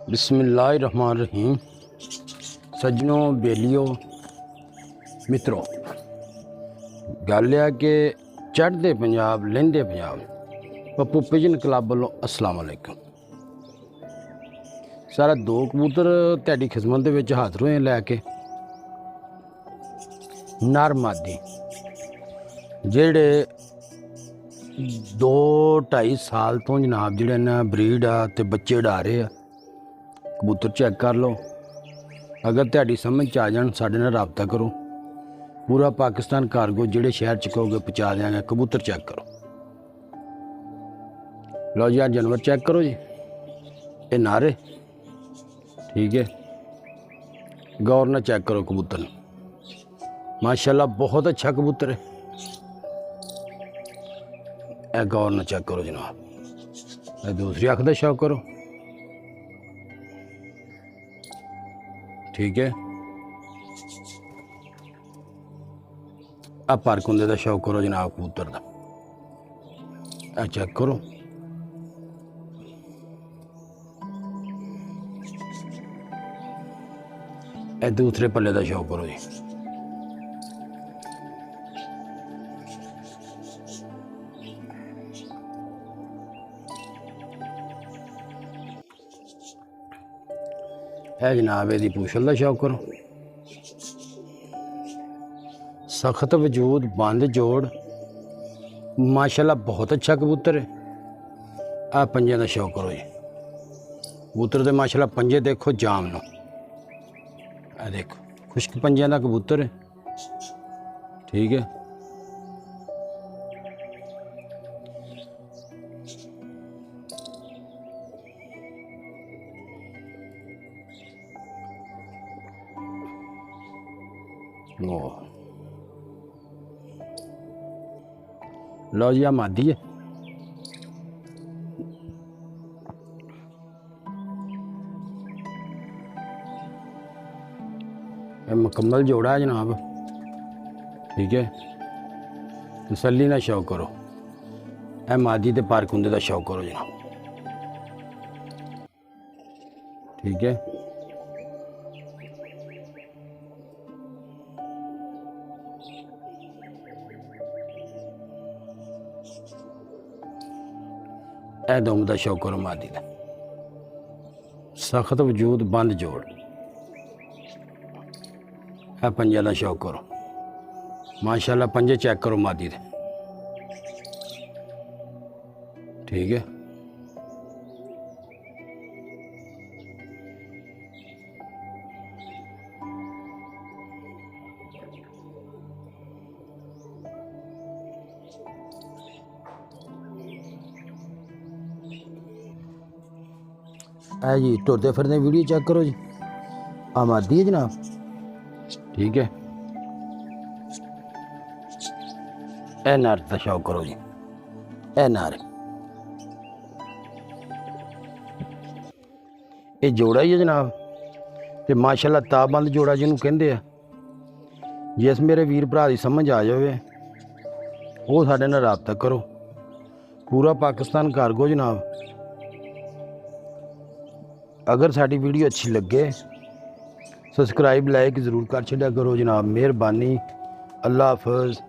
बिस्मिल्लाहिर्रहमानिर्रहीम। सज्जनों, बेलियो, मित्रों, गल है कि चढ़ते पंजाब लहंदे पंजाब पप्पू पिजन क्लब वालों अस्सलाम वालेकुम। सारा दो कबूतर तुहाडी खिदमत दे विच हाज़र होए लैके नर मादी जेड़े 2-2.5 साल तो जनाब जिहड़े ना ब्रीड आ ते बच्चे डा रहे आ। कबूतर चेक कर लो, अगर तुहाडी समझ च आ जान साडे नाल राबता करो। पूरा पाकिस्तान कार्गो जिहड़े शहर च कहोगे पहुँचा देंगे। कबूतर चेक करो। लो जी, जानवर चेक करो जी, ये नारे ठीक है। गौर ना चेक करो कबूतर, माशाल्लाह बहुत अच्छा कबूतर है। ए गौर ना चेक करो जनाब, ए दूसरी अख का शौक करो ठीक है। आ पर कुंदे का शौक करो जनाब कबूतर का, ए चेक करो। ए दूसरे पल्ले का शौक करो जी। है जनाब यदी पूछल का शौक करो। सख्त वजूद, बंद जोड़, माशाल्लाह बहुत अच्छा कबूतर है। आ पंजे का शौक करो जी। कबूतर के माशाल्लाह पंजे देखो जाम नो, आ देखो खुश्क पंजे का कबूतर है ठीक है। लो जी, आ मादी है। मुकम्मल जोड़ा है जनाब ठीक है। तसल्ली ना शौक करो। ए मादी ते पर कुंदे का शौक करो जनाब ठीक है। ए दुम का शौक करो मादी का। सख्त वजूद, बंद जोड़, है पंजे का शौक करो। माशाल्लाह पंजे चेक करो मादी दे ठीक है। है जी, टुरते फिरते वीडियो चेक करो जी। आ मादी है जनाब ठीक है। ए नर का शौक करो जी। ए नर ये जोड़ा ही है जनाब, ते माशाल्लाह ताबंद जोड़ा जिन्होंने कहते हैं। जिस मेरे वीर भरा की समझ आ जाए वो साडे नाल राबता करो। पूरा पाकिस्तान कार्गो जनाब। अगर साडी वीडियो अच्छी लगे सब्सक्राइब लाइक ज़रूर कर छड्या करो जनाब। मेहरबानी, अल्लाह हाफिज़।